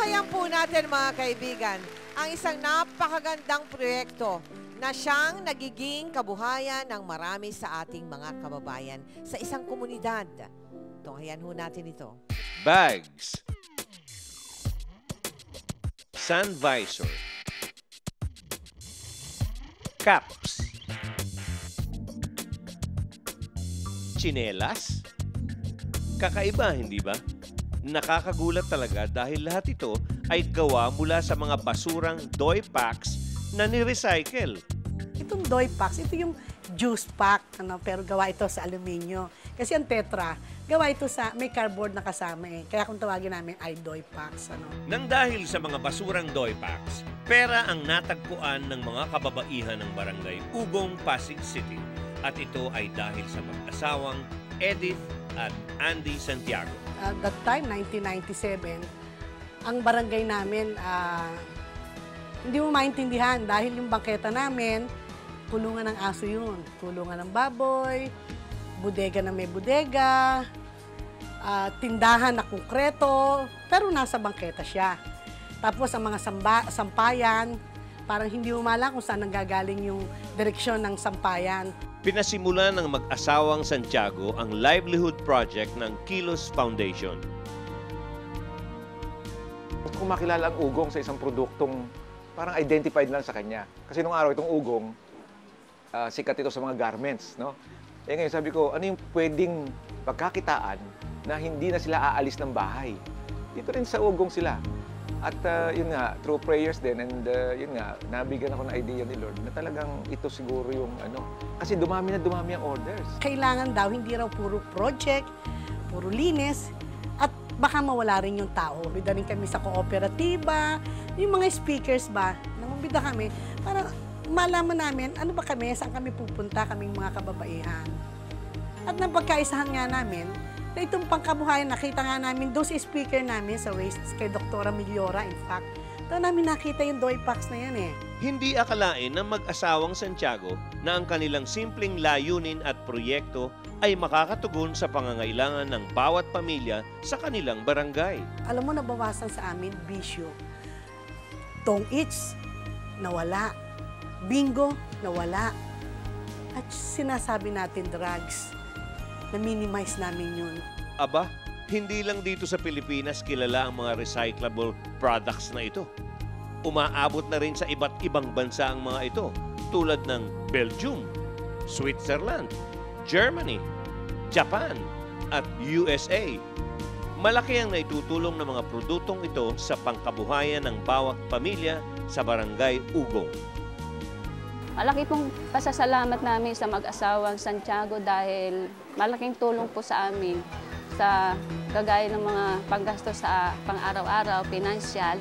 Tunghayan po natin mga kaibigan ang isang napakagandang proyekto na siyang nagiging kabuhayan ng marami sa ating mga kababayan sa isang komunidad. Tunghayan ho natin ito. Bags, sun visor, caps, tsinelas. Kakaiba, hindi ba? Nakakagulat talaga dahil lahat ito ay gawa mula sa mga basurang doy packs na ni-recycle. Itong doy packs, ito yung juice pack, pero gawa ito sa aluminyo. Kasi ang tetra, gawa ito sa, may cardboard na kasama eh. Kaya kung tawagin namin ay doy packs. Nang dahil sa mga basurang doy packs, pera ang natagpuan ng mga kababaihan ng barangay Ugong, Pasig City. At ito ay dahil sa mag-asawang Edith at Andy Santiago. At that time, 1997, ang barangay namin, hindi mo maintindihan dahil yung bangketa namin, kulungan ng aso yun. Kulungan ng baboy, bodega na may bodega, tindahan na konkreto, pero nasa bangketa siya. Tapos ang mga sampayan, parang hindi mo malang kung saan nanggagaling yung direksyon ng sampayan. Pinasimulan ng mag-asawang Santiago ang livelihood project ng Kilos Foundation. Kung makilala ang ugong sa isang produktong parang identified lang sa kanya. Kasi nung araw itong ugong, sikat ito sa mga garments, no? Eh ngayon sabi ko, ano yung pwedeng pagkakitaan na hindi na sila aalis ng bahay? Dito rin sa ugong sila. At yun nga, through prayers din, and yun nga, nabigyan ako ng idea ni Lord na talagang ito siguro yung ano. Kasi dumami na dumami ang orders. Kailangan daw, hindi raw puro project, puro linis, at baka mawala rin yung tao. Bida rin kami sa kooperatiba, yung mga speakers ba, namubida kami, para malaman namin, ano ba kami, saan kami pupunta, kaming mga kababaihan. At nang pagkaisahan nga namin, na itong pangkabuhayan, nakita nga namin doon sa speaker namin sa race kay Dr. Miliora, in fact, doon namin nakita yung doy packs na yan eh. Hindi akalain ng mag-asawang Santiago na ang kanilang simpleng layunin at proyekto ay makakatugon sa pangangailangan ng bawat pamilya sa kanilang barangay. Alam mo, nabawasan sa amin, bisyo. Tong its, nawala. Bingo, nawala. At sinasabi natin drugs, na-minimize namin yun. Aba, hindi lang dito sa Pilipinas kilala ang mga recyclable products na ito. Umaabot na rin sa iba't ibang bansa ang mga ito, tulad ng Belgium, Switzerland, Germany, Japan, at USA. Malaki ang naitutulong ng mga produktong ito sa pangkabuhayan ng bawat pamilya sa Barangay Ugong. Malaki pong pasasalamat namin sa mag-asawang Santiago dahil malaking tulong po sa amin sa kagaya ng mga panggastos sa pang-araw-araw, financial.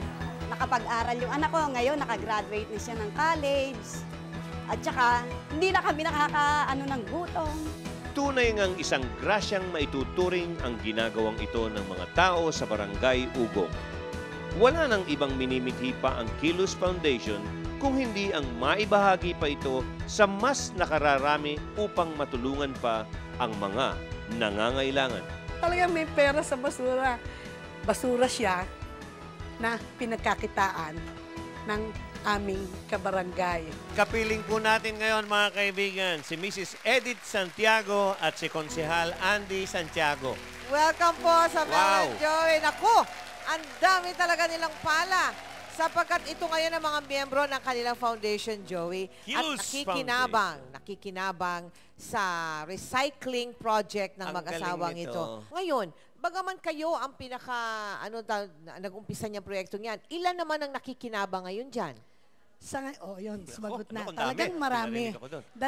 Nakapag-aral yung anak ko, ngayon nakagraduate na siya ng college. At saka, hindi na kami nakakaano ng gutom. Tunay ngang isang grasyang maituturing ang ginagawang ito ng mga tao sa Barangay Ugong. Wala nang ibang minimithi pa ang Kilos Foundation kung hindi ang maibahagi pa ito sa mas nakararami upang matulungan pa ang mga nangangailangan. Talagang may pera sa basura. Basura siya na pinagkakitaan ng aming kabarangay. Kapiling po natin ngayon mga kaibigan, si Mrs. Edith Santiago at si Konsehal Andy Santiago. Welcome po sa Mel and Joey. Naku, ang dami talaga nilang pala. Sapagkat ito ngayon ang mga miyembro ng kanilang foundation, Joey. At nakikinabang sa recycling project ng mag-asawang ito. Ngayon, bagaman kayo ang nag-umpisa niyang proyekto niyan, ilan naman ang nakikinabang ngayon dyan? Yun, sumagot na. Talagang marami. 200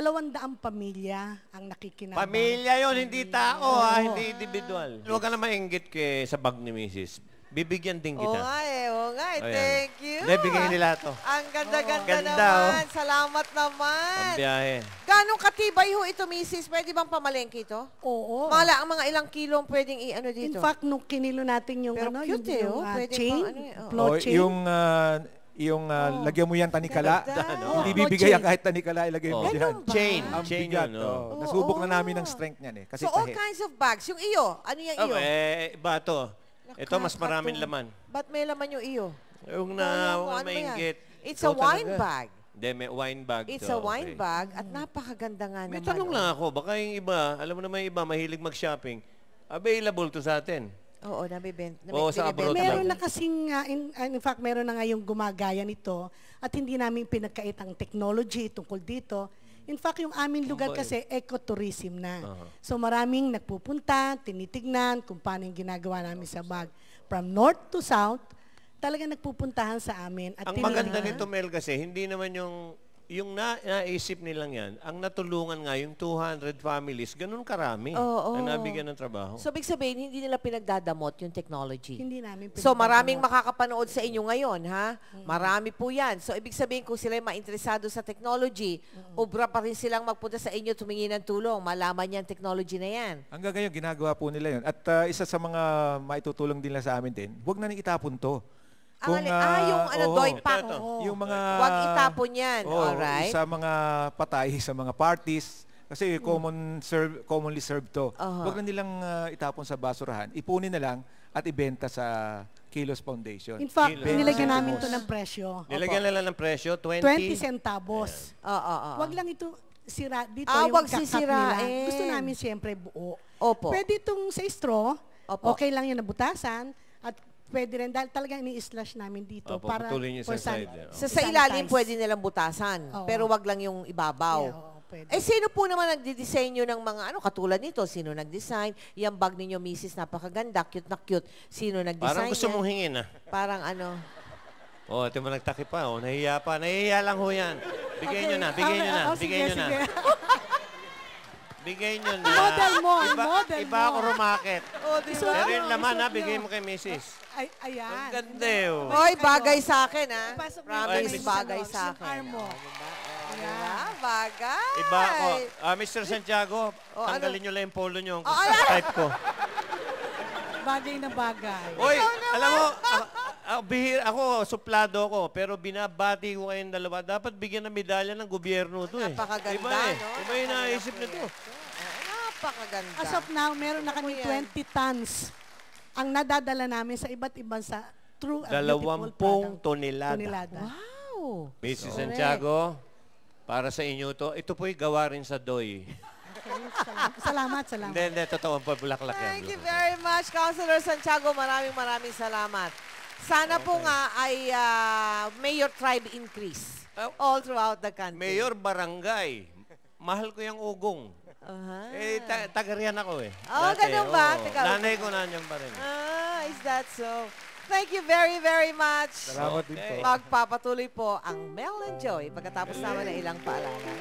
pamilya ang nakikinabang. Pamilya yun, hindi tao, hindi individual. Huwag ka na mainggit sa bag ni Mrs. Bibigyan din kita. Oo nga eh. Thank you. Bibigyan nila to. Ang ganda-ganda Ganda, naman. Salamat naman. Pambiyahe. Ganong katibay ho ito, Mrs.? Pwede bang pamalengke ito? Oo. Ang mga ilang kilong pwedeng i-ano dito? In fact, nung kinilo natin yung Pero cute yung chain, flow chain. Yung lagyan mo yan tanikala. Hindi Flow bibigay chain. yan kahit tanikala, ilagay mo yan. Chain. Ang Chain bigat. yun. Nasubok na namin ng strength niyan eh. Kasi So all kinds of bags. Yung iyo, ano yung iyo? Iba to. Ito, mas maraming laman. Ba't may laman yung iyo? Yung Kaya na, mo, huwag ano ba yan? mainggit. It's Ikaw a wine talaga. bag. Hindi, may wine bag It's to. a wine Okay. bag at napakaganda nga May naman. tanong lang ako, baka yung iba, alam mo naman yung iba, mahilig mag-shopping. Available to sa atin. Oo, nabibenta. Oo, sa abroad Meron lang. na kasing, in fact, meron na ngayong gumagaya nito at hindi namin pinagkait ang technology tungkol dito. In fact, yung aming lugar kasi ecotourism na. So maraming nagpupunta, tinitignan kung paano yung ginagawa namin sa bag. From north to south, talaga nagpupuntahan sa amin. At Ang maganda nito, Mel, kasi hindi naman yung naisip nilang yan, ang natulungan nga yung 200 families, ganun karami Oo. na nabigyan ng trabaho. So, ibig sabihin, hindi nila pinagdadamot yung technology. Hindi namin So, maraming makakapanood sa inyo ngayon, ha? Marami po yan. So, ibig sabihin, kung sila mainteresado sa technology, obra pa rin silang magpunta sa inyo, tumingi ng tulong, malaman yan technology na yan. Hanggang ngayon, ginagawa po nila yun. At isa sa mga maitutulong din sa amin din, huwag na itapon to. Yung doy pack. Yung mga... Huwag itapon yan. Alright. Sa mga patay, sa mga parties, kasi commonly served to. Huwag na nilang itapon sa basurahan. Ipunin na lang at ibenta sa Kilos Foundation. In fact, Kilos. nilagyan namin ito ng presyo. Nilagyan nila ng presyo, 20. 20 centavos. Oo. Wag lang ito sira dito yung Wag kakat sisirain. nila. Gusto namin siyempre buo. Opo. Pwede itong sa straw, Opo. okay lang yung nabutasan, at pwede rin, dahil talagang ini-slash namin dito Opo, para putulin niyo sa for side, eh. Sa ilalim pwede nilang butasan, Oo. pero wag lang yung ibabaw. Yeah, oo, pwede. Sino po naman nagdidisenyo ng mga katulad nito? Sino nag-design? Yung bag ninyo, Mrs. napakaganda, cute na cute. Sino nag-design? Parang gusto yan? mong hingin, Parang ano? ito mo nagtakip pa, nahihiya pa. Nahihiya lang ho yan. Bigay nyo na, bigay nyo na, bigay nyo na. Bigay nyo na. Model mo, model Iba ako rumakit. Isuot Pero nyo, yung laman isuot ha, nyo. bigay mo kay Mrs. Ay, ayan. Ang ganda oh. Hoy, bagay sa akin, ha? Ipasok mo Promise, yung bagay sa sa yung akin. arm mo. Diba? Bagay. Iba ako. Mr. Santiago, ano? tanggalin nyo lang yung polo nyo. Ang ay, type ko. Bagay na bagay. Uy, alam mo, ako, suplado ako, pero binabati ko kayong dalawa. Dapat bigyan ng medalya ng gobyerno to eh. Napakaganda, Iba eh. no? Iba yung naisip nito. Napakaganda. As of now, meron na kami Ano yan? 20 tons ang nadadala namin sa iba't ibang sa true and 20 beautiful product. tonelada. Wow. Mrs. Santiago, para sa inyo to, ito po'y gawa rin sa doy. Salamat, salamat. Hindi, totoo. Bulaklak yan. Thank you very much, Councilor Santiago. Maraming salamat. Sana po nga ay may your tribe increase all throughout the country. Mayor Barangay, mahal ko yung ugong. Tagarihan ako eh. Dati, ganun ba? oo. Teka, Nanay ko nandiyan pa rin. is that so? Thank you very, very much. Salamat din po. Magpapatuloy po ang Mel and Joy pagkatapos naman ng ilang paalala.